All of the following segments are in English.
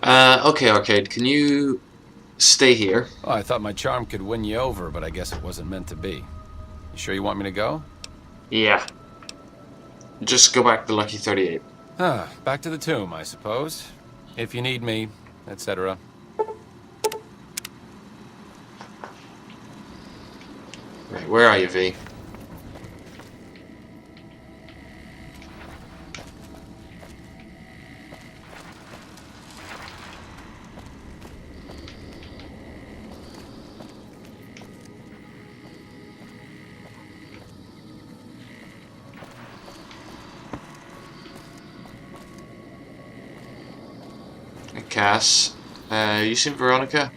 Okay, Arcade, can you stay here? Oh, I thought my charm could win you over, but I guess it wasn't meant to be. You sure you want me to go? Yeah. Just go back to Lucky 38. Back to the tomb, I suppose. If you need me, etc. Right, where are you, V? Cass. You seen Veronica?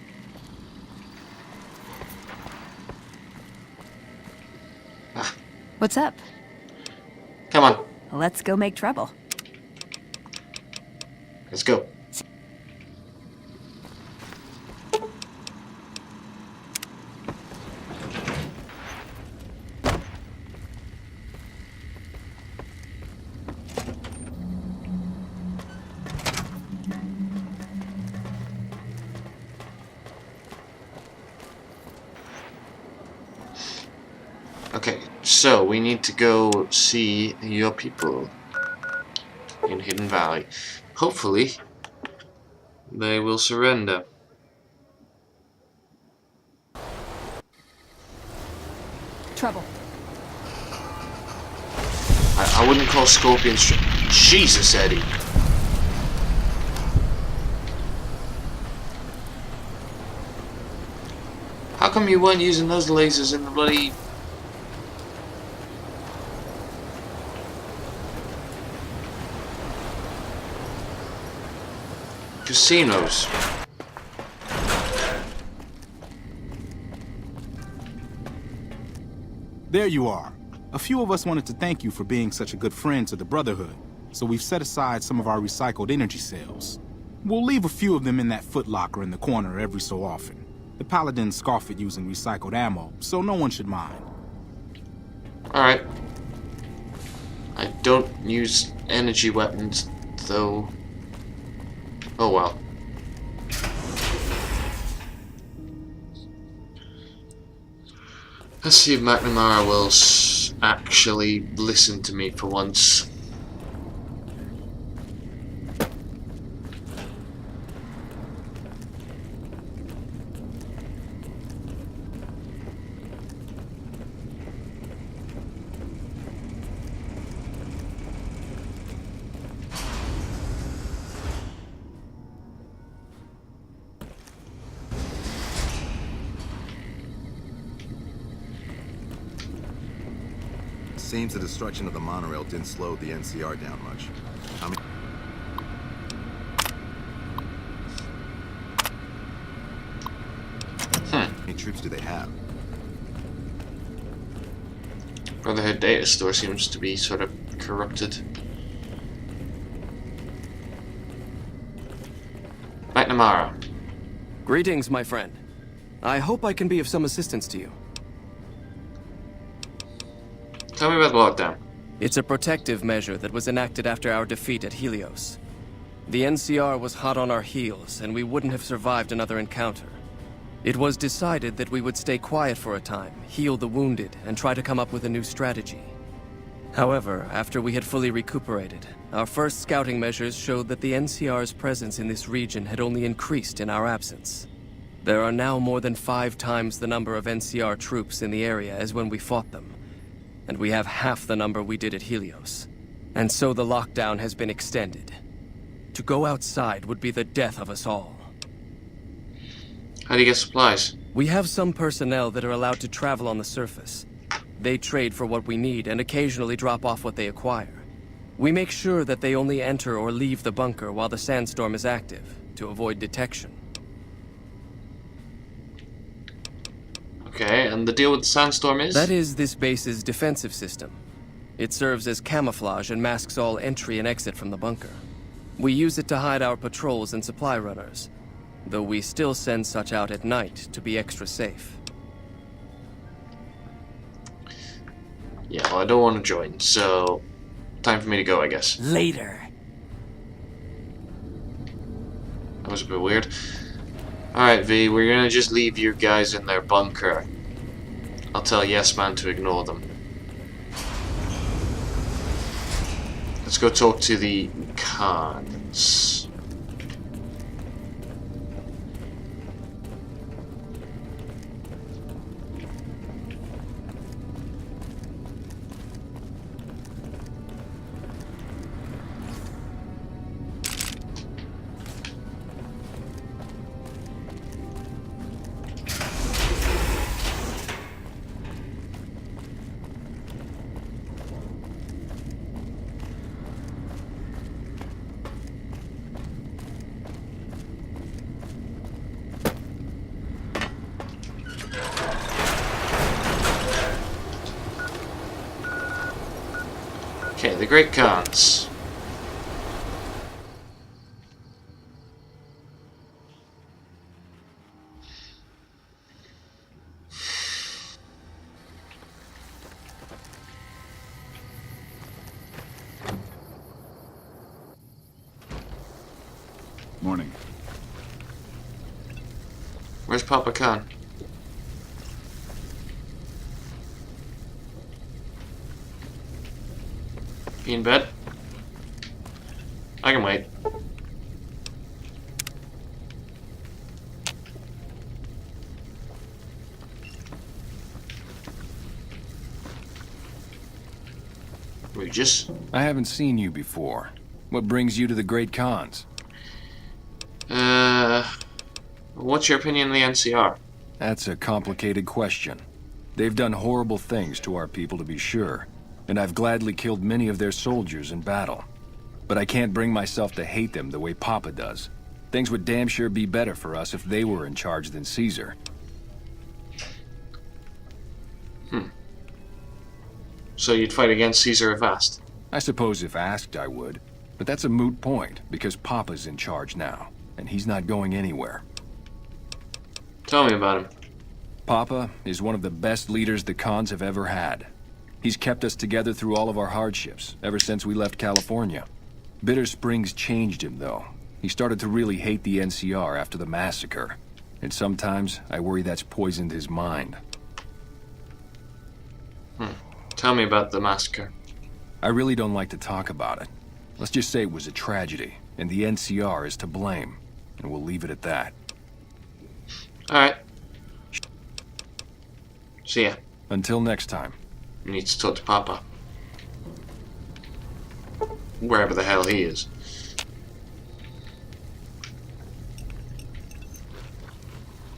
What's up? Come on, Let's go make trouble. let's go. Okay, so we need to go see your people in Hidden Valley. Hopefully, they will surrender. Trouble. I wouldn't call scorpions. Jesus, Eddie. How come you weren't using those lasers in the bloody casinos? There you are. A few of us wanted to thank you for being such a good friend to the Brotherhood, so we've set aside some of our recycled energy cells. We'll leave a few of them in that footlocker in the corner every so often. The Paladins scoff at using recycled ammo, so no one should mind. Alright. I don't use energy weapons, though. Oh well. Let's see if McNamara will actually listen to me for once. Seems the destruction of the monorail didn't slow the NCR down much. How many troops do they have? Brotherhood data store seems to be sort of corrupted. McNamara. Greetings, my friend. I hope I can be of some assistance to you. Tell me about the lockdown. It's a protective measure that was enacted after our defeat at Helios. The NCR was hot on our heels, and we wouldn't have survived another encounter. It was decided that we would stay quiet for a time, heal the wounded, and try to come up with a new strategy. However, after we had fully recuperated, our first scouting measures showed that the NCR's presence in this region had only increased in our absence. There are now more than 5 times the number of NCR troops in the area as when we fought them, and we have half the number we did at Helios. And so the lockdown has been extended. To go outside would be the death of us all. How do you get supplies? We have some personnel that are allowed to travel on the surface. They trade for what we need and occasionally drop off what they acquire. We make sure that they only enter or leave the bunker while the sandstorm is active, to avoid detection. Okay, and the deal with the sandstorm is? That is this base's defensive system. It serves as camouflage and masks all entry and exit from the bunker. We use it to hide our patrols and supply runners, though we still send such out at night to be extra safe. Yeah, well, I don't want to join, so time for me to go, I guess. Later. That was a bit weird. Alright, V, we're gonna just leave you guys in their bunker. I'll tell Yes Man to ignore them. Let's go talk to the Khans. Okay, the Great Khans. Morning. Where's Papa Khan? He in bed? I can wait. Regis? I haven't seen you before. What brings you to the Great Khans? What's your opinion of the NCR? That's a complicated question. They've done horrible things to our people, to be sure, and I've gladly killed many of their soldiers in battle. But I can't bring myself to hate them the way Papa does. Things would damn sure be better for us if they were in charge than Caesar. So you'd fight against Caesar if asked? I suppose if asked, I would. But that's a moot point, because Papa's in charge now, and he's not going anywhere. Tell me about him. Papa is one of the best leaders the Khans have ever had. He's kept us together through all of our hardships, ever since we left California. Bitter Springs changed him, though. He started to really hate the NCR after the massacre. And sometimes, I worry that's poisoned his mind. Tell me about the massacre. I really don't like to talk about it. Let's just say it was a tragedy, and the NCR is to blame. And we'll leave it at that. Alright. See ya. Until next time. Need to talk to Papa. Wherever the hell he is.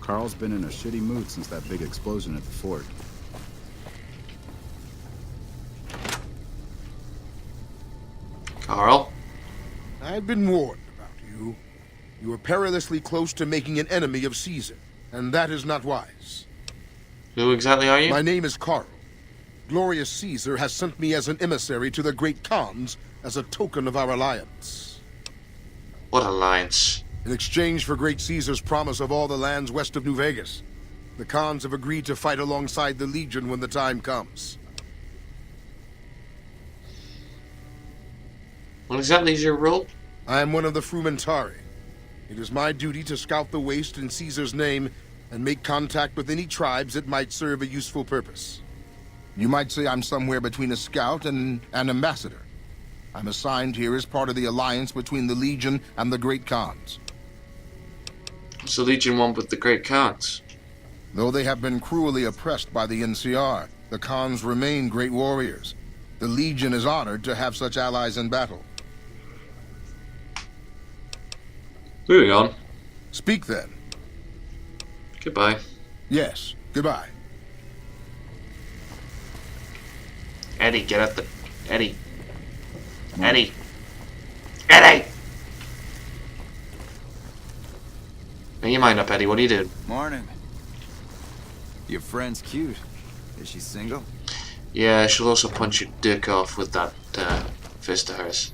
Carl's been in a shitty mood since that big explosion at the fort. Carl? I've been warned about you. You are perilously close to making an enemy of Caesar, and that is not wise. Who exactly are you? My name is Carl. Glorious Caesar has sent me as an emissary to the Great Khans as a token of our alliance. What alliance? In exchange for Great Caesar's promise of all the lands west of New Vegas, the Khans have agreed to fight alongside the Legion when the time comes. What exactly is your role? I am one of the Frumentari. It is my duty to scout the waste in Caesar's name and make contact with any tribes that might serve a useful purpose. You might say I'm somewhere between a scout and an ambassador. I'm assigned here as part of the alliance between the Legion and the Great Khans. What's the Legion want with the Great Khans? Though they have been cruelly oppressed by the NCR, the Khans remain great warriors. The Legion is honored to have such allies in battle. Moving on. Speak then. Goodbye. Yes, goodbye. Eddie, get at the... Eddie. Eddie. Eddie! Make your mind up, Eddie. What are you doing? Morning. Your friend's cute. Is she single? Yeah, she'll also punch your dick off with that fist of hers.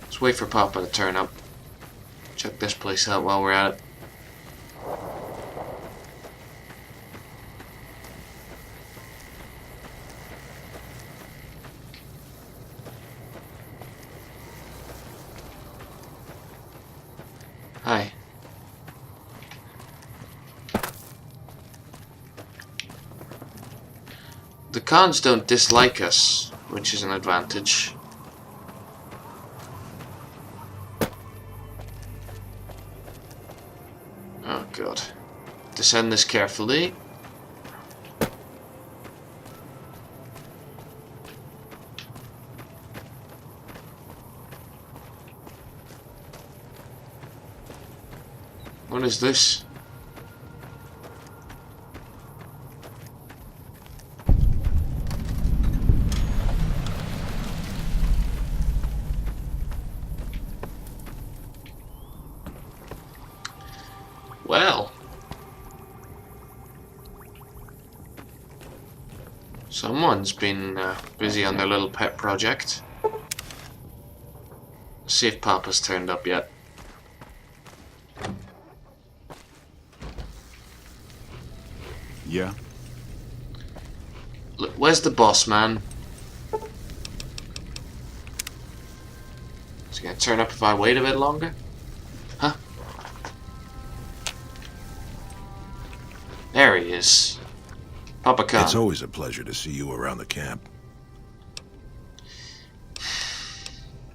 Let's wait for Papa to turn up. Check this place out while we're at it. Khans don't dislike us, which is an advantage. Oh god. Descend this carefully. What is this? Well, someone's been busy on their little pet project. Let's see if Papa's turned up yet. Yeah? Look, where's the boss man? Is he gonna turn up if I wait a bit longer? Huh? There he is. Papa Khan. It's always a pleasure to see you around the camp.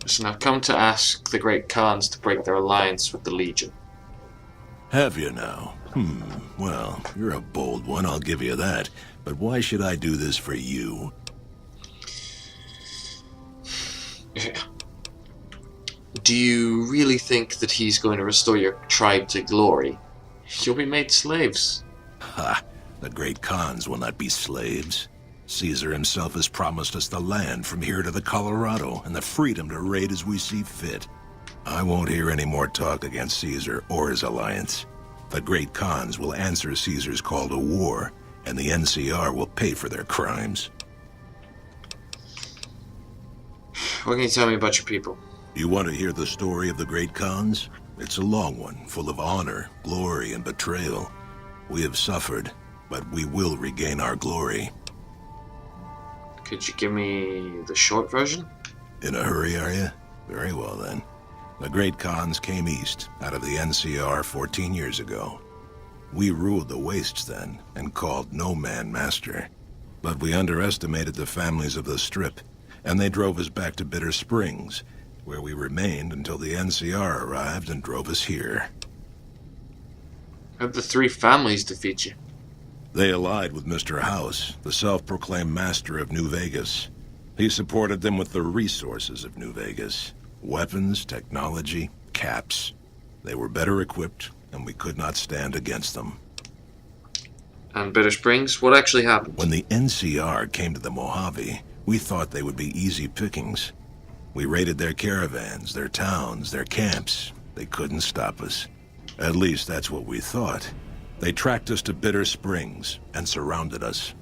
Listen, I've come to ask the great Khans to break their alliance with the Legion. Have you now? Well, you're a bold one, I'll give you that. But why should I do this for you? Do you really think that he's going to restore your tribe to glory? You'll be made slaves. Ha! The great Khans will not be slaves. Caesar himself has promised us the land from here to the Colorado and the freedom to raid as we see fit. I won't hear any more talk against Caesar or his alliance. The great Khans will answer Caesar's call to war, and the NCR will pay for their crimes. What can you tell me about your people? You want to hear the story of the great Khans? It's a long one, full of honor, glory, and betrayal. We have suffered, but we will regain our glory. Could you give me the short version? In a hurry, are you? Very well, then. The great Khans came east, out of the NCR 14 years ago. We ruled the wastes then, and called no man master. But we underestimated the families of the Strip, and they drove us back to Bitter Springs, where we remained until the NCR arrived and drove us here. How'd the three families defeat you? They allied with Mr. House, the self-proclaimed master of New Vegas. He supported them with the resources of New Vegas. Weapons, technology, caps. They were better equipped, and we could not stand against them. And Bitter Springs? What actually happened? When the NCR came to the Mojave, we thought they would be easy pickings. We raided their caravans, their towns, their camps. They couldn't stop us. At least that's what we thought. They tracked us to Bitter Springs and surrounded us.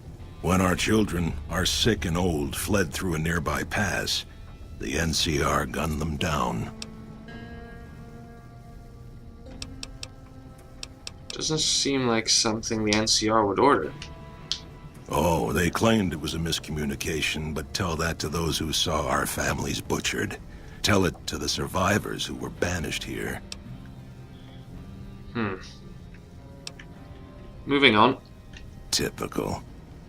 When our children, our sick and old, fled through a nearby pass, the NCR gunned them down. Doesn't seem like something the NCR would order. Oh, they claimed it was a miscommunication, but tell that to those who saw our families butchered. Tell it to the survivors who were banished here. Moving on. Typical.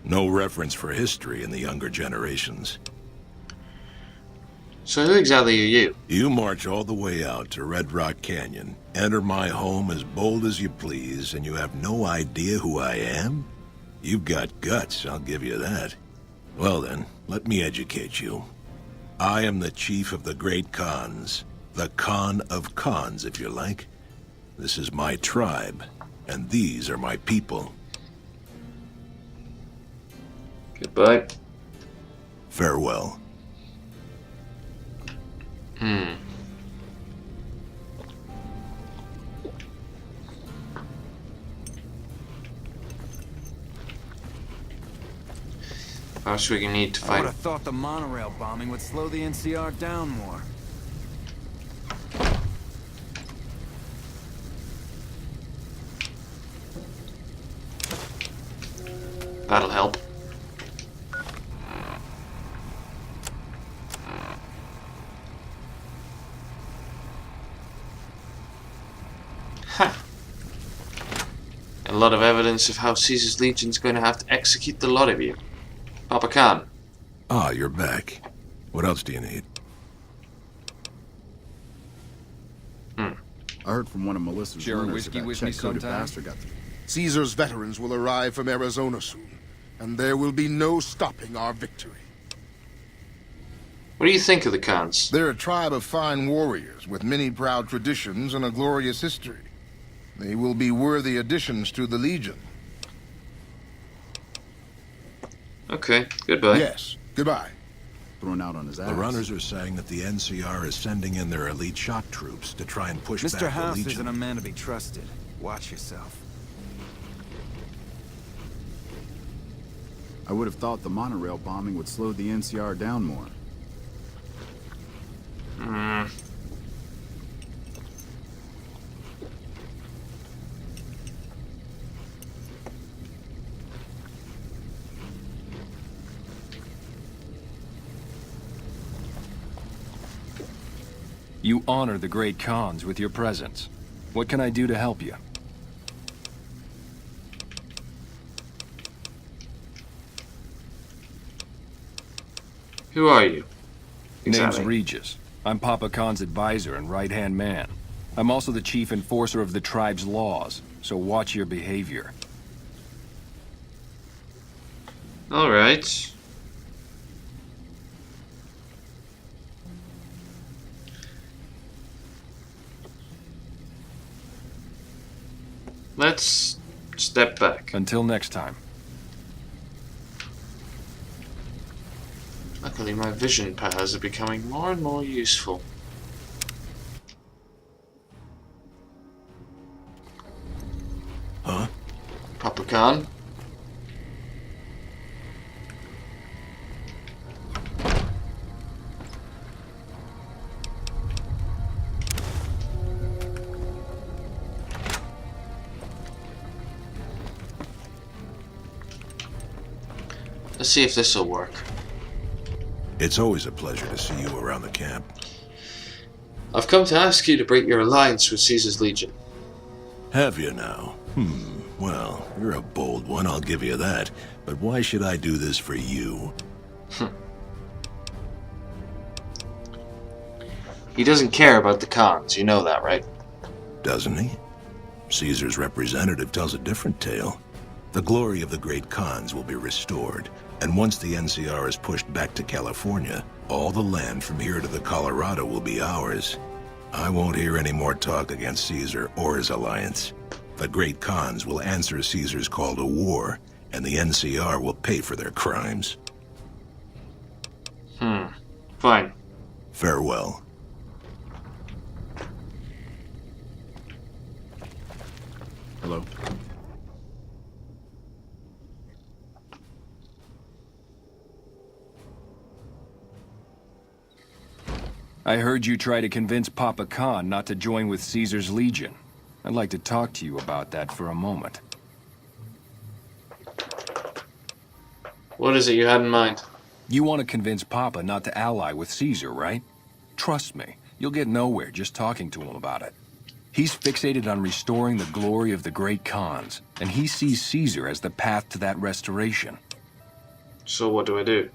No reference for history in the younger generations. So who exactly are you? You march all the way out to Red Rock Canyon, enter my home as bold as you please, and you have no idea who I am? You've got guts, I'll give you that. Well then, let me educate you. I am the chief of the great Khans. The Khan of Khans, if you like. This is my tribe, and these are my people. Goodbye. Farewell. Perhaps we need to I fight. would have thought the monorail bombing would slow the NCR down more. That'll help. Ha! A lot of evidence of how Caesar's Legion's going to have to execute the lot of you. Papa Khan. Ah, you're back. What else do you need? I heard from one of Melissa's Share a runners whiskey that with me check-coded sometime? bastard got through. Caesar's veterans will arrive from Arizona soon, and there will be no stopping our victory. What do you think of the Khans? They're a tribe of fine warriors with many proud traditions and a glorious history. They will be worthy additions to the Legion. Okay, goodbye. Yes, goodbye. Thrown out on his ass. The runners are saying that the NCR is sending in their elite shock troops to try and push Mr. back House the Legion. isn't a man to be trusted. Watch yourself. I would have thought the monorail bombing would slow the NCR down more. You honor the great Khans with your presence. What can I do to help you? Who are you? Name's Regis. I'm Papa Khan's advisor and right-hand man. I'm also the chief enforcer of the tribe's laws, so watch your behavior. Alright. Let's step back. Until next time. Luckily, my vision powers are becoming more and more useful. Huh? Papa Khan? Let's see if this will work. It's always a pleasure to see you around the camp. I've come to ask you to break your alliance with Caesar's Legion. Have you now? Well, you're a bold one, I'll give you that. But why should I do this for you? He doesn't care about the Khans, you know that, right? Doesn't he? Caesar's representative tells a different tale. The glory of the great Khans will be restored, and once the NCR is pushed back to California, all the land from here to the Colorado will be ours. I won't hear any more talk against Caesar or his alliance. The great Khans will answer Caesar's call to war, and the NCR will pay for their crimes. Fine. Farewell. Hello? I heard you try to convince Papa Khan not to join with Caesar's Legion. I'd like to talk to you about that for a moment. What is it you had in mind? You want to convince Papa not to ally with Caesar, right? Trust me, you'll get nowhere just talking to him about it. He's fixated on restoring the glory of the great Khans, and he sees Caesar as the path to that restoration. So what do I do?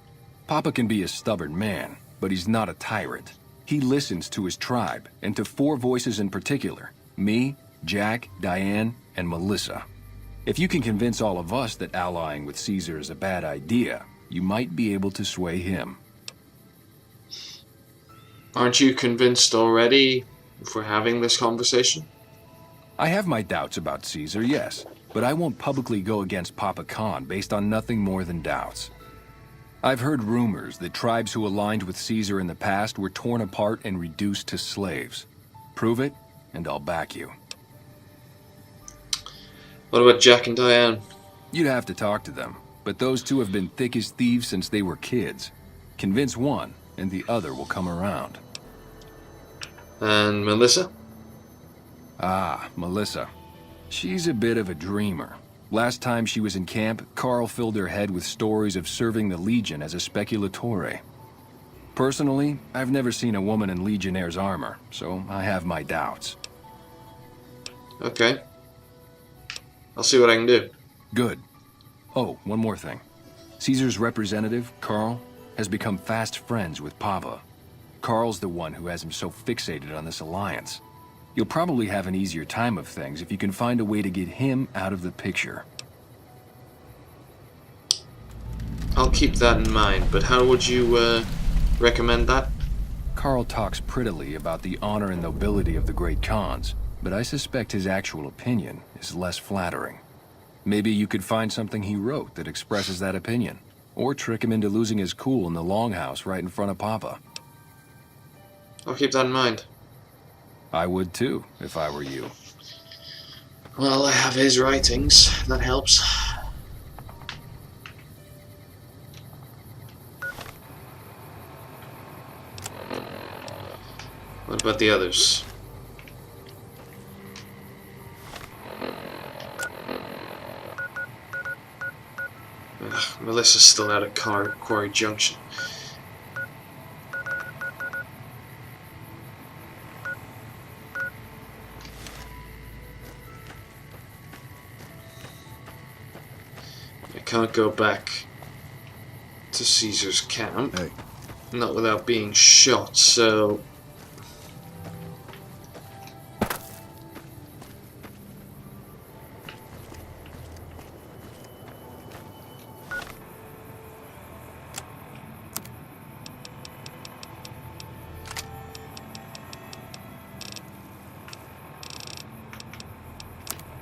Papa can be a stubborn man, but he's not a tyrant. He listens to his tribe, and to 4 voices in particular: me, Jack, Diane, and Melissa. If you can convince all of us that allying with Caesar is a bad idea, you might be able to sway him. Aren't you convinced already if we're having this conversation? I have my doubts about Caesar, yes, but I won't publicly go against Papa Khan based on nothing more than doubts. I've heard rumors that tribes who aligned with Caesar in the past were torn apart and reduced to slaves. Prove it, and I'll back you. What about Jack and Diane? You'd have to talk to them, but those two have been thick as thieves since they were kids. Convince one, and the other will come around. And Melissa? Ah, Melissa. She's a bit of a dreamer. Last time she was in camp, Carl filled her head with stories of serving the Legion as a speculatore. Personally, I've never seen a woman in Legionnaire's armor, so I have my doubts. Okay. I'll see what I can do. Good. Oh, one more thing. Caesar's representative, Carl, has become fast friends with Papa. Carl's the one who has him so fixated on this alliance. You'll probably have an easier time of things if you can find a way to get him out of the picture. I'll keep that in mind, but how would you recommend that? Carl talks prettily about the honor and nobility of the great Khans, but I suspect his actual opinion is less flattering. Maybe you could find something he wrote that expresses that opinion, or trick him into losing his cool in the longhouse right in front of Papa. I'll keep that in mind. I would too, if I were you. Well, I have his writings. That helps. What about the others? Ugh, Melissa's still out at Quarry Junction. I can't go back to Caesar's camp. Hey. Not without being shot, so...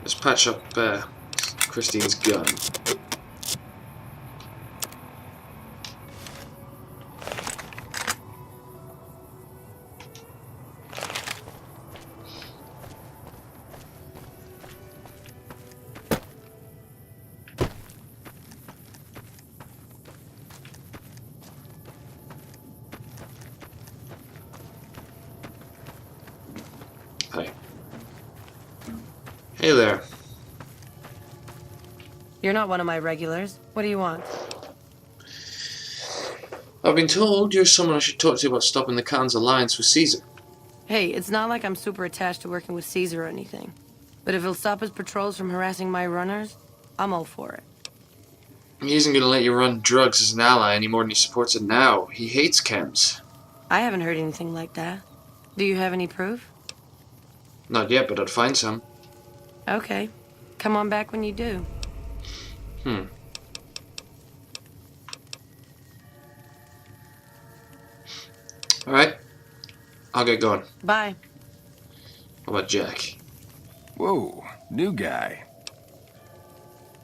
let's patch up Christine's gun. Hi. Hey there. You're not one of my regulars. What do you want? I've been told you're someone I should talk to about stopping the Khan's alliance with Caesar. Hey, it's not like I'm super attached to working with Caesar or anything. But if he'll stop his patrols from harassing my runners, I'm all for it. He isn't going to let you run drugs as an ally any more than he supports it now. He hates chems. I haven't heard anything like that. Do you have any proof? Not yet, but I'd find some. Okay. Come on back when you do. Alright. I'll get going. Bye. How about Jack? Whoa, new guy.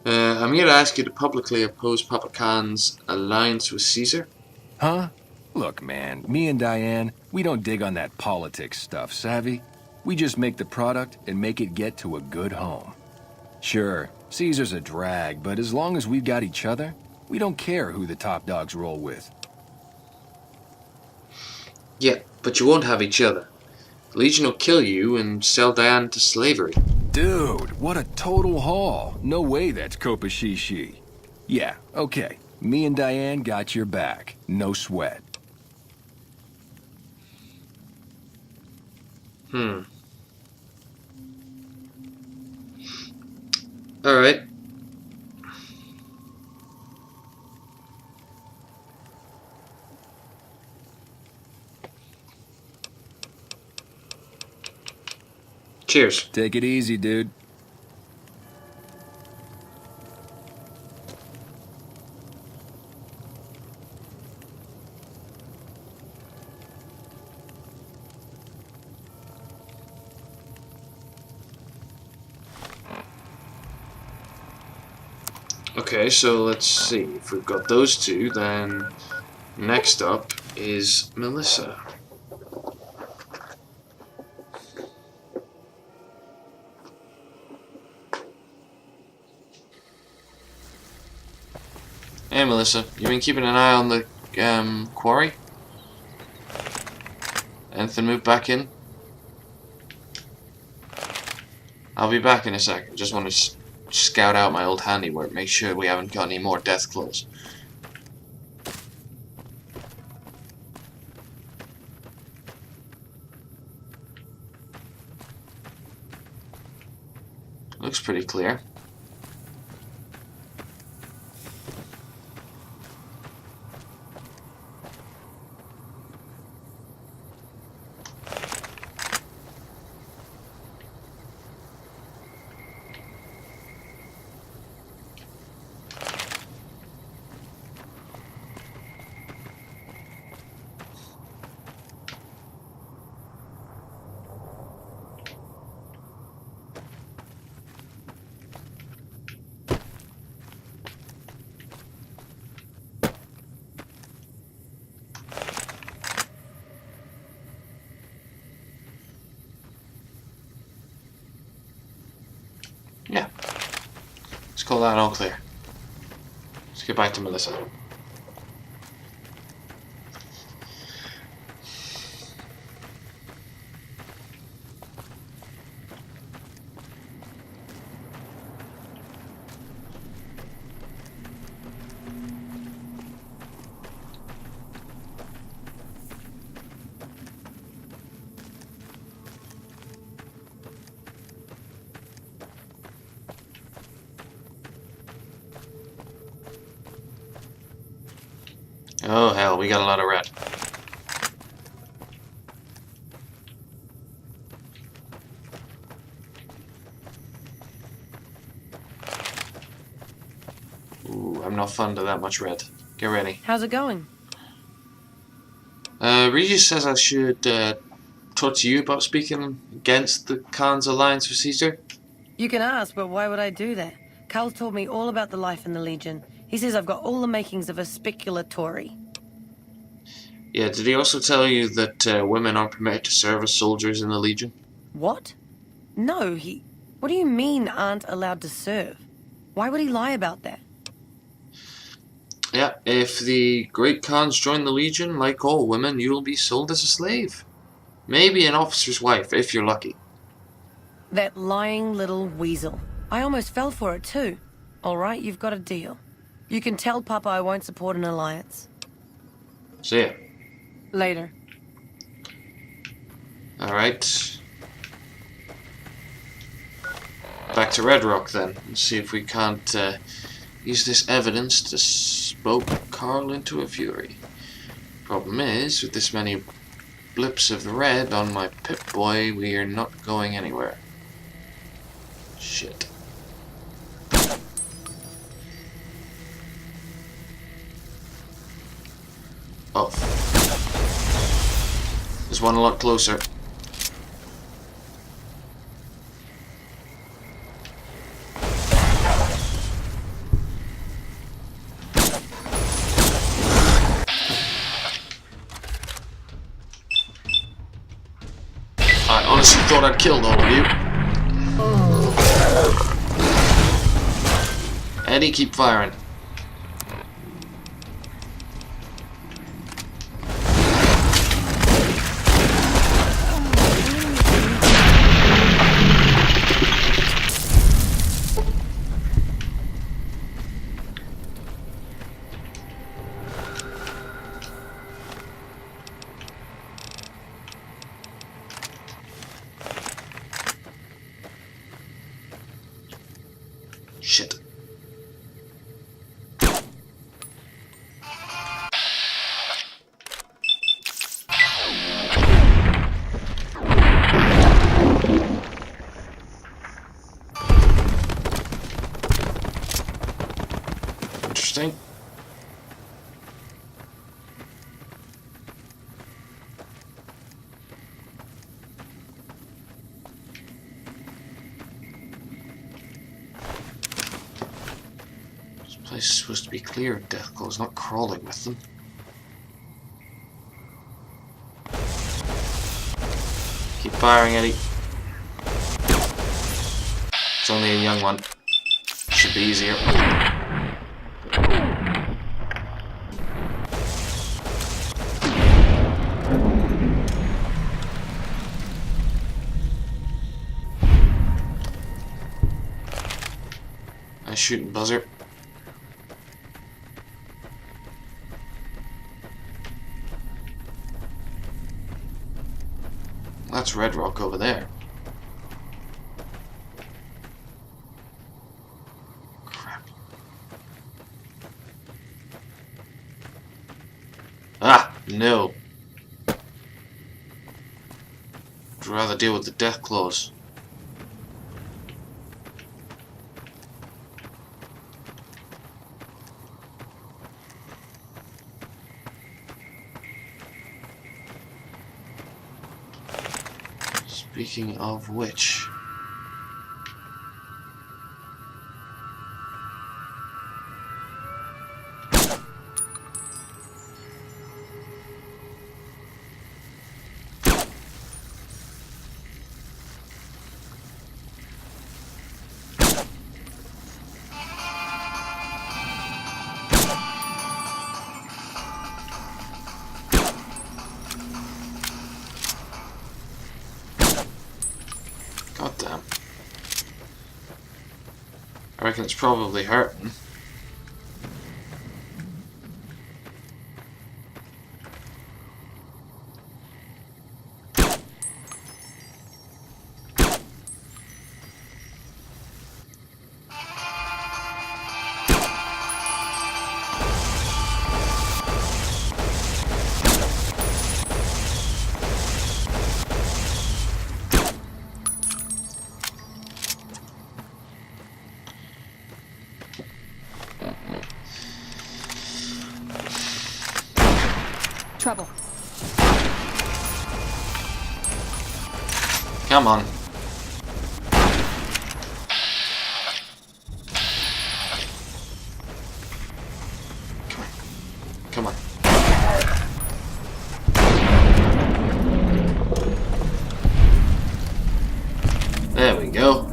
I'm here to ask you to publicly oppose Papa Khan's alliance with Caesar. Huh? Look, man, me and Diane, we don't dig on that politics stuff, savvy? We just make the product and make it get to a good home. Sure, Caesar's a drag, but as long as we've got each other, we don't care who the top dogs roll with. Yeah, but you won't have each other. The Legion will kill you and sell Diane to slavery. Dude, what a total haul. No way that's Kopashishi. Yeah, okay. Me and Diane got your back. No sweat. Alright. Cheers. Take it easy, dude. Okay, so let's see. If we've got those two, then next up is Melissa. Hey Melissa, you been keeping an eye on the quarry? Anything move back in? I'll be back in a second. Just want to scout out my old handiwork, make sure we haven't got any more death claws. Looks pretty clear. Yeah. Let's call that all clear. Let's get back to Melissa. Oh hell, we got a lot of red. Ooh, I'm not fond of that much red. Get ready. How's it going? Regis says I should talk to you about speaking against the Khan's alliance with Caesar. You can ask, but why would I do that? Carl's told me all about the life in the Legion. He says I've got all the makings of a spicular Tory. Yeah, did he also tell you that women aren't permitted to serve as soldiers in the Legion? What? No, What do you mean aren't allowed to serve? Why would he lie about that? Yeah, if the Great Khans join the Legion, like all women, you'll be sold as a slave. Maybe an officer's wife, if you're lucky. That lying little weasel. I almost fell for it too. Alright, you've got a deal. You can tell Papa I won't support an alliance. See ya. Later. Alright. Back to Red Rock then. Let's see if we can't use this evidence to spoke Carl into a fury. Problem is, with this many blips of red on my Pip-Boy, we are not going anywhere. Shit. Oh. There's one a lot closer. I honestly thought I'd killed all of you. Eddie, keep firing. Shit. Interesting. This place is supposed to be clear of Deathclaw's not crawling with them. Keep firing, Eddie. It's only a young one. Should be easier. Nice shooting, buzzer. That's Red Rock over there. Crap. Ah, no. I'd rather deal with the Deathclaws. Speaking of which... God damn. I reckon it's probably hurting. Trouble. Come on. Come on. There we go.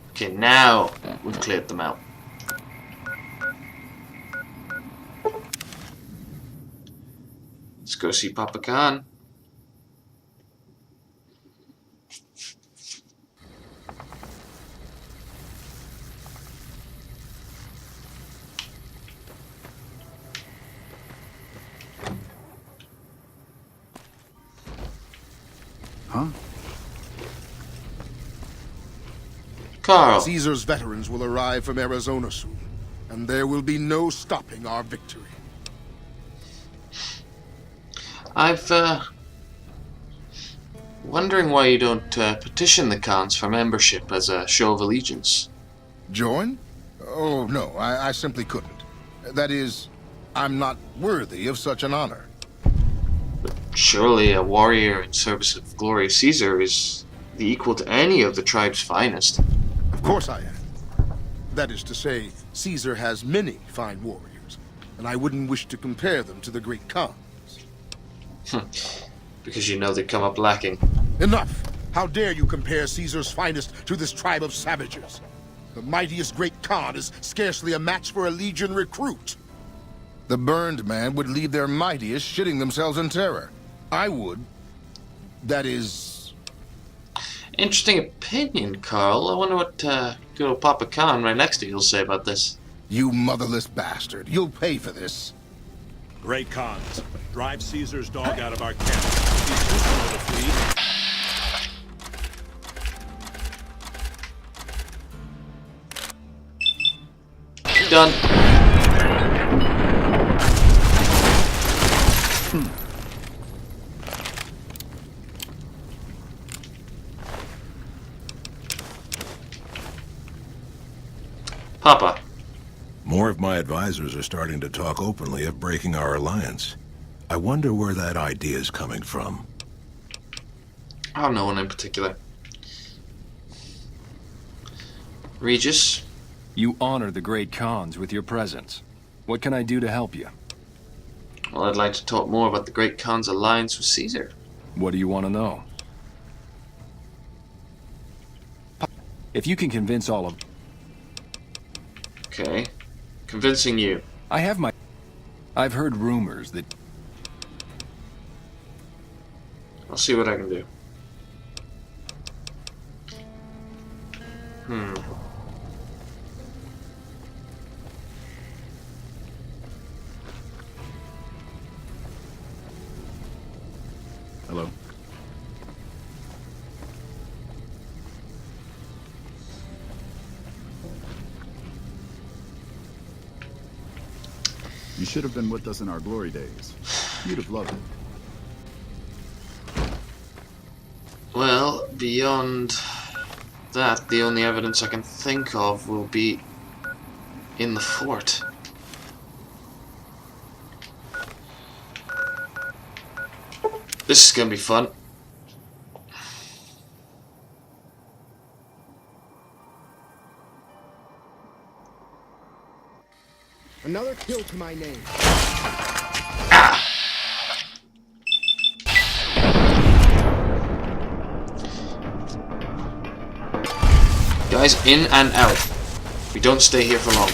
Okay, now we've cleared them out. Let's go see Papa Khan. Huh? Carl. Caesar's veterans will arrive from Arizona soon, and there will be no stopping our victory. I've, wondering why you don't petition the Khans for membership as a show of allegiance. Join? Oh, no, I simply couldn't. That is, I'm not worthy of such an honor. But surely a warrior in service of glorious Caesar is the equal to any of the tribe's finest. Of course I am. That is to say, Caesar has many fine warriors, and I wouldn't wish to compare them to the great Khans. Because you know they come up lacking. Enough! How dare you compare Caesar's finest to this tribe of savages? The mightiest great Khan is scarcely a match for a legion recruit. The burned man would leave their mightiest shitting themselves in terror. I would. That is... Interesting opinion, Carl. I wonder what good old Papa Khan right next to you will say about this. You motherless bastard. You'll pay for this. Great Khans, drive Caesar's dog out of our camp. He's too slow to flee. Done. Papa. More of my advisors are starting to talk openly of breaking our alliance. I wonder where that idea is coming from. I don't know one in particular. Regis? You honor the great Khans with your presence. What can I do to help you? Well, I'd like to talk more about the great Khan's alliance with Caesar. What do you want to know? If you can convince all of... Okay. Convincing you. I've heard rumors that... I'll see what I can do. Hello? You should have been with us in our glory days. You'd have loved it. Well, beyond that, the only evidence I can think of will be in the fort. This is gonna be fun. Another kill to my name. Guys, in and out. We don't stay here for long.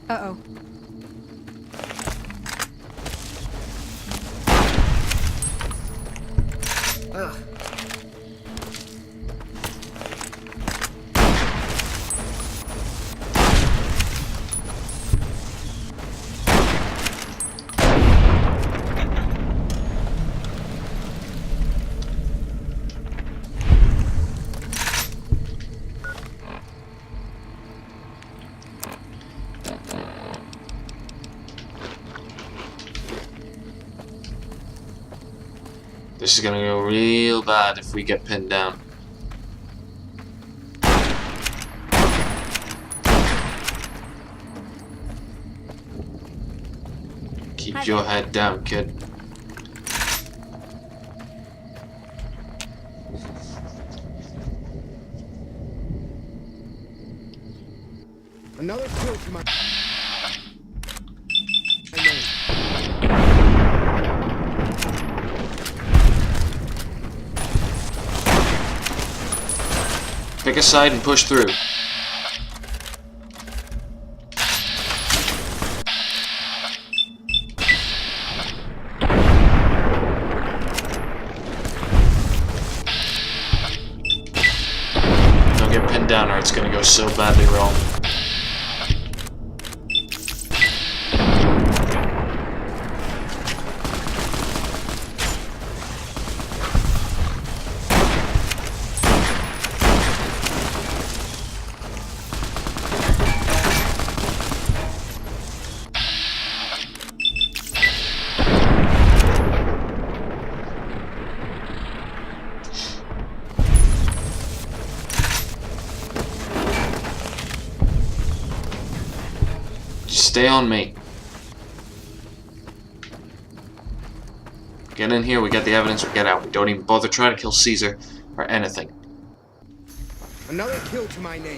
Uh-oh. Ugh. This is gonna go real bad if we get pinned down. Keep your head down, kid. Another kill to my name. Pick a side and push through. Don't get pinned down or it's gonna go so badly wrong. Stay on me. Get in here, we get the evidence, we get out. We don't even bother trying to kill Caesar or anything. Another kill to my name.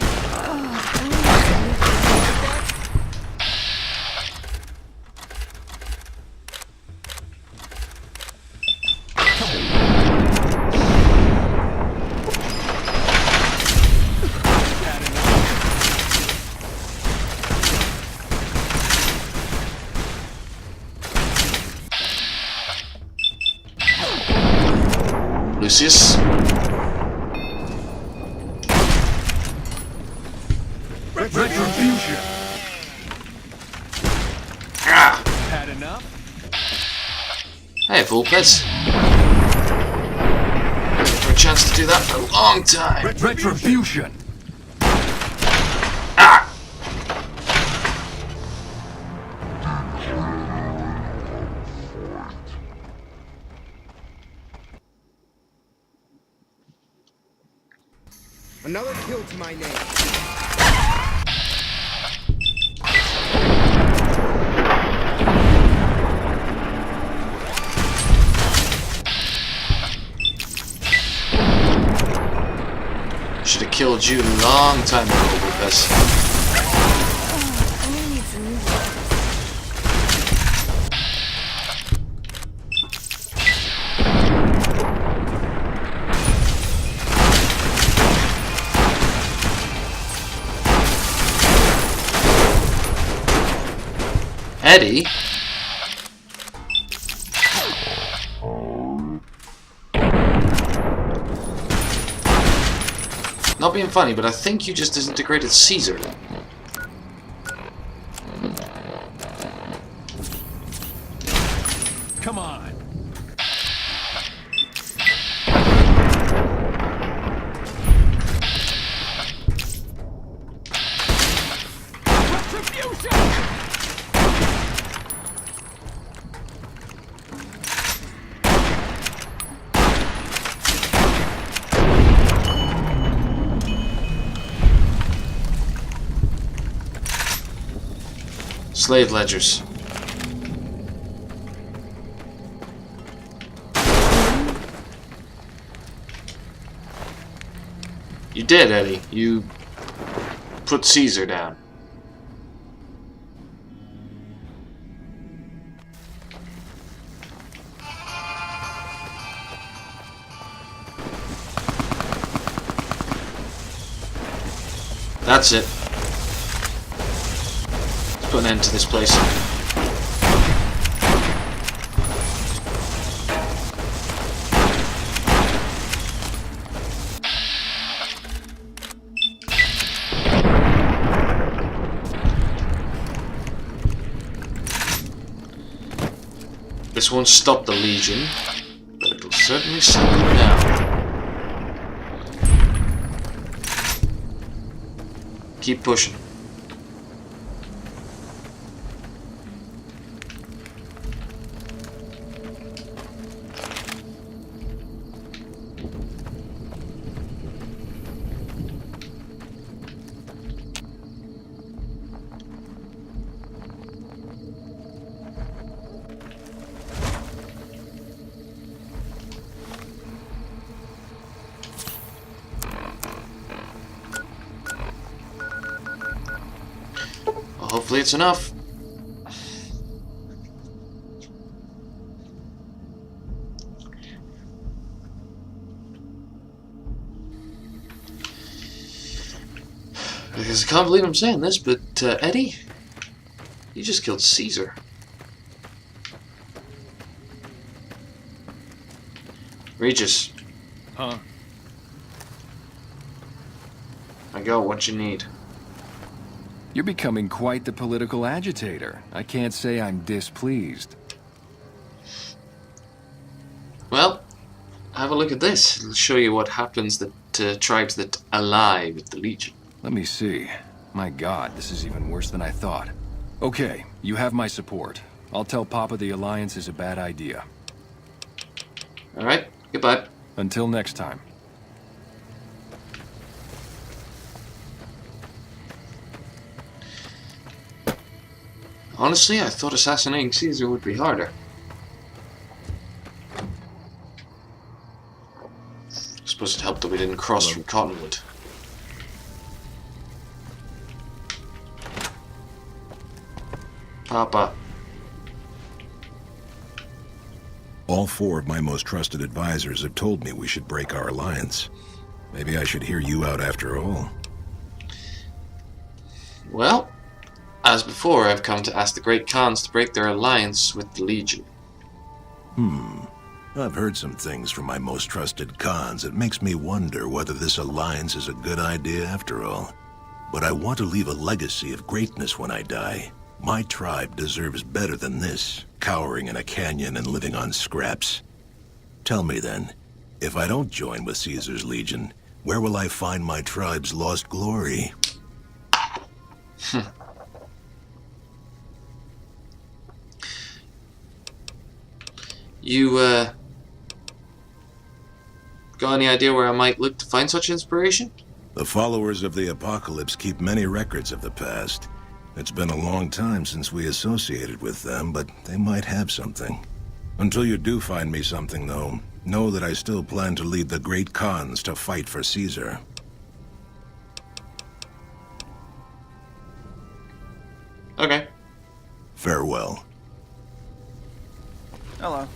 Lucius. Retribution. Ah! Had enough? Hey, Vulpes. For a chance to do that for a long time. Retribution. Ah! Another kill to my name. Should have killed you a long time ago, Vulpes. Eddie? Not being funny, but I think you just disintegrated Caesar. Come on. Slave ledgers. You did, Eddie. You put Caesar down. That's it. put an end to this place. This won't stop the Legion, but it'll certainly slow them down. Keep pushing. Hopefully it's enough. Because I can't believe I'm saying this, but Eddie, you just killed Caesar. Regis. Huh? I got what you need. You're becoming quite the political agitator. I can't say I'm displeased. Well, have a look at this. It'll show you what happens to tribes that ally with the Legion. Let me see. My God, this is even worse than I thought. Okay, you have my support. I'll tell Papa the Alliance is a bad idea. Alright, goodbye. Until next time. Honestly, I thought assassinating Caesar would be harder. I suppose it helped that we didn't cross from Cottonwood. Papa. All 4 of my most trusted advisors have told me we should break our alliance. Maybe I should hear you out after all. Well, as before, I've come to ask the Great Khans to break their alliance with the Legion. I've heard some things from my most trusted Khans that makes me wonder whether this alliance is a good idea after all. But I want to leave a legacy of greatness when I die. My tribe deserves better than this, cowering in a canyon and living on scraps. Tell me then, if I don't join with Caesar's Legion, where will I find my tribe's lost glory? You, got any idea where I might look to find such inspiration? The followers of the Apocalypse keep many records of the past. It's been a long time since we associated with them, but they might have something. Until you do find me something, though, know that I still plan to lead the Great Khans to fight for Caesar. Okay. Farewell. Hello.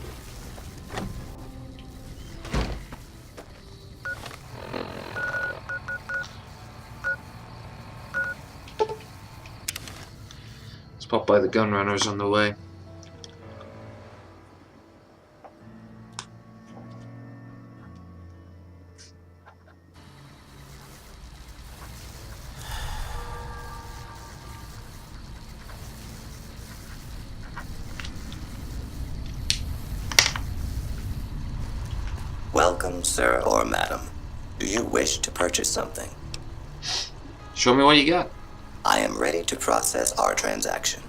Let's pop by the gun runners on the way. Welcome, sir or madam. Do you wish to purchase something? Show me what you got. I am ready to process our transaction.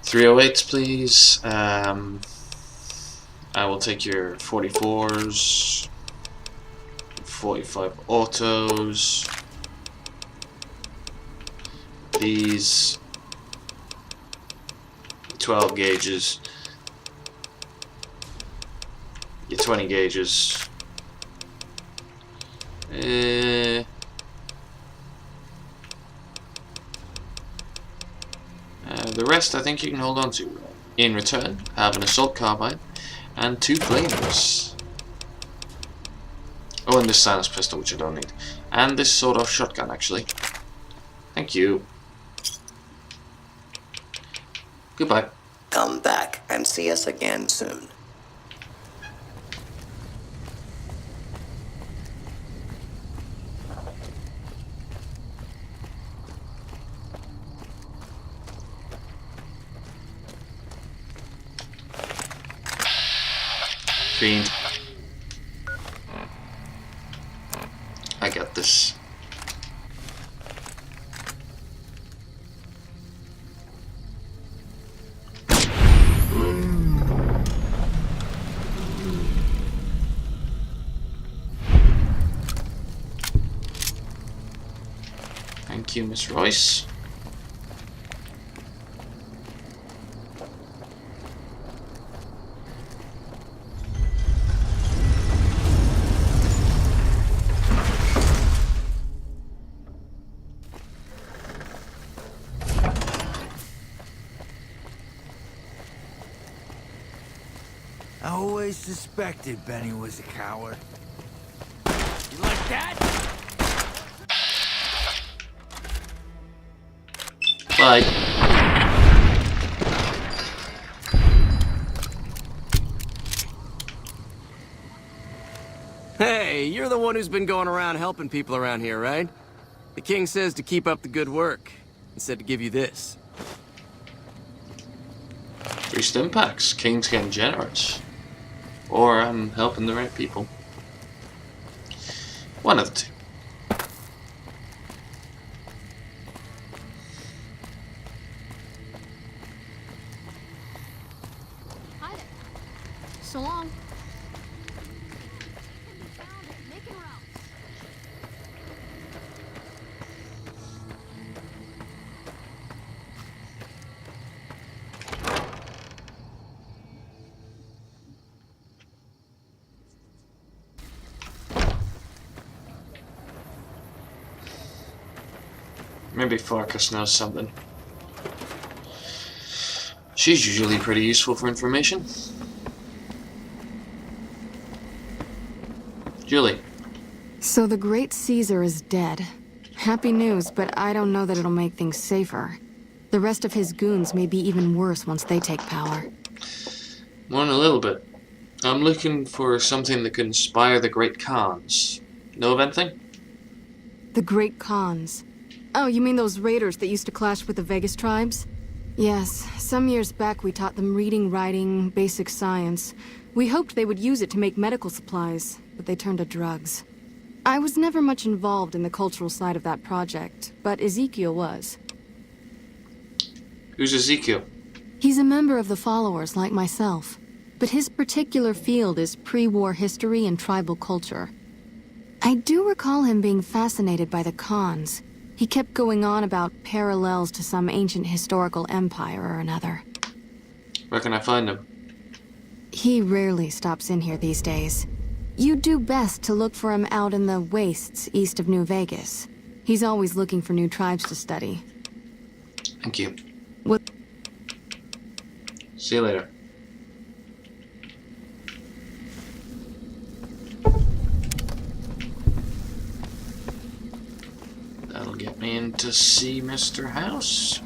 308s, please. I will take your 44s, 45 autos, these 12 gauges, your 20 gauges. The rest I think you can hold on to. In return, I have an assault carbine and 2 flamers. Oh, and this silence pistol, which I don't need. And this sawed-off shotgun, actually. Thank you. Goodbye. Come back and see us again soon. Fiend. I got this. Thank you, Miss Royce. I always suspected Benny was a coward. You like that? Bye. Hey, you're the one who's been going around helping people around here, right? The king says to keep up the good work. He said to give you this. 3 stim packs. King's getting generous. Or I'm helping the right people. One of the two. Hi there. So long. Maybe Farkas knows something. She's usually pretty useful for information. Julie. So the great Caesar is dead. Happy news, but I don't know that it'll make things safer. The rest of his goons may be even worse once they take power. More than a little bit. I'm looking for something that can inspire the great Khans. Know of anything? The great Khans. Oh, you mean those raiders that used to clash with the Vegas tribes? Yes, some years back we taught them reading, writing, basic science. We hoped they would use it to make medical supplies, but they turned to drugs. I was never much involved in the cultural side of that project, but Ezekiel was. Who's Ezekiel? He's a member of the followers like myself, but his particular field is pre-war history and tribal culture. I do recall him being fascinated by the Khans. He kept going on about parallels to some ancient historical empire or another. Where can I find him? He rarely stops in here these days. You'd do best to look for him out in the wastes east of New Vegas. He's always looking for new tribes to study. Thank you. What? See you later. That'll get me in to see Mr. House.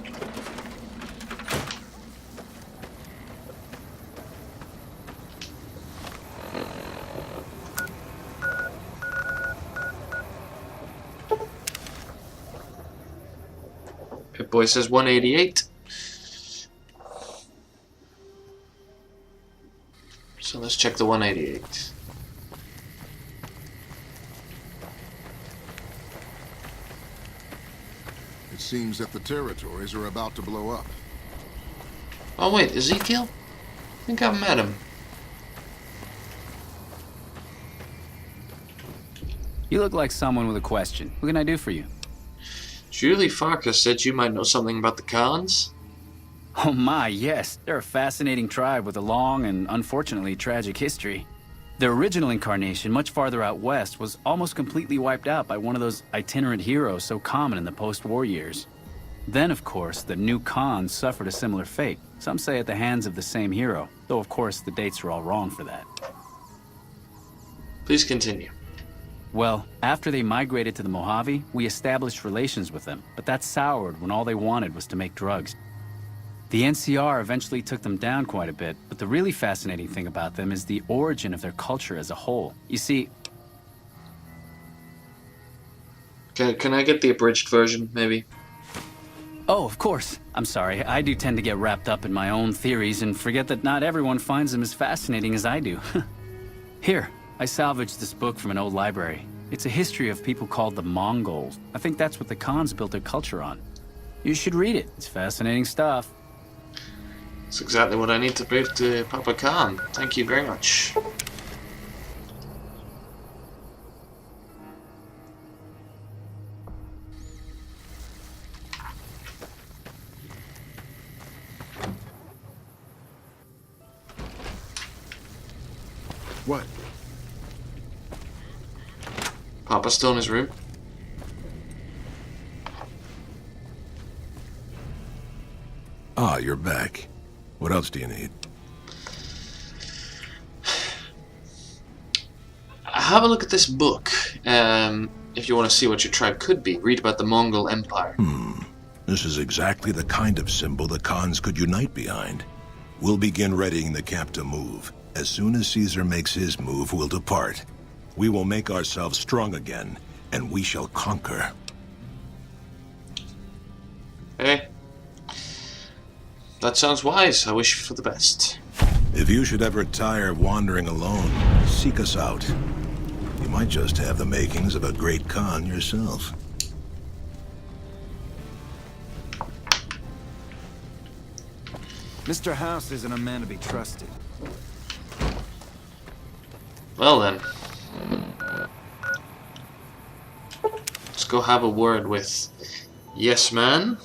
Pip-Boy says 188. So let's check the 188. It seems that the territories are about to blow up. Oh wait, Ezekiel? I think I've met him. You look like someone with a question. What can I do for you? Julie Farkas said you might know something about the Khans. Oh my, yes. They're a fascinating tribe with a long and unfortunately tragic history. Their original incarnation, much farther out west, was almost completely wiped out by one of those itinerant heroes so common in the post-war years. Then, of course, the new Khans suffered a similar fate. Some say at the hands of the same hero, though of course the dates are all wrong for that. Please continue. Well, after they migrated to the Mojave, we established relations with them, but that soured when all they wanted was to make drugs. The NCR eventually took them down quite a bit, but the really fascinating thing about them is the origin of their culture as a whole. You see... Can I get the abridged version, maybe? Oh, of course. I'm sorry. I do tend to get wrapped up in my own theories and forget that not everyone finds them as fascinating as I do. Here, I salvaged this book from an old library. It's a history of people called the Mongols. I think that's what the Khans built their culture on. You should read it. It's fascinating stuff. That's exactly what I need to prove to Papa Khan. Thank you very much. What? Papa's still in his room. Ah, you're back. What else do you need? Have a look at this book. If you want to see what your tribe could be, read about the Mongol Empire. This is exactly the kind of symbol the Khans could unite behind. We'll begin readying the camp to move. As soon as Caesar makes his move, we'll depart. We will make ourselves strong again, and we shall conquer. Hey. That sounds wise. I wish you for the best. If you should ever tire of wandering alone, seek us out. You might just have the makings of a great Khan yourself. Mr. House isn't a man to be trusted. Well then. Let's go have a word with Yes Man.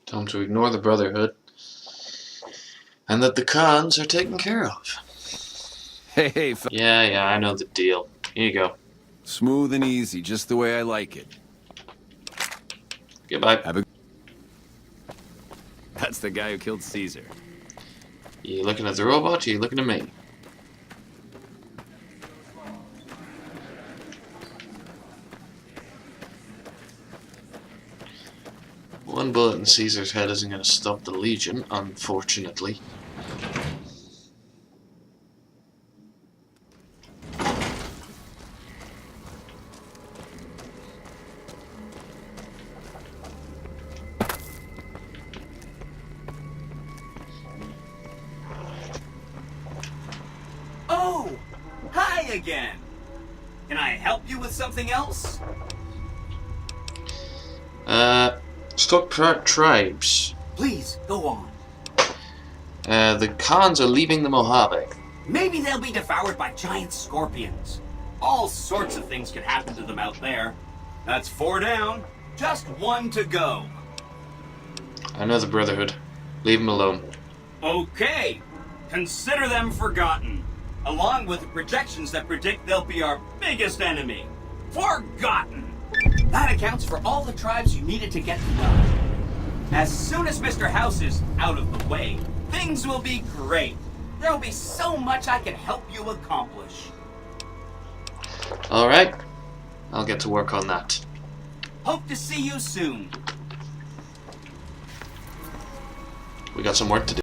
Tell them to ignore the Brotherhood, and that the Khans are taken care of. Hey, yeah, I know the deal. Here you go. Smooth and easy, just the way I like it. Goodbye. That's the guy who killed Caesar. You looking at the robot, or you looking at me? One bullet in Caesar's head isn't going to stop the Legion, unfortunately. Oh! Hi again! Can I help you with something else? Stock tribes. Please, go on. The Khans are leaving the Mojave. Maybe they'll be devoured by giant scorpions. All sorts of things could happen to them out there. That's 4 down. Just 1 to go. I know the Brotherhood. Leave them alone. Okay. Consider them forgotten. Along with the projections that predict they'll be our biggest enemy. Forgotten. That accounts for all the tribes you needed to get to know. As soon as Mr. House is out of the way, things will be great. There'll be so much I can help you accomplish. Alright. I'll get to work on that. Hope to see you soon. We got some work to do.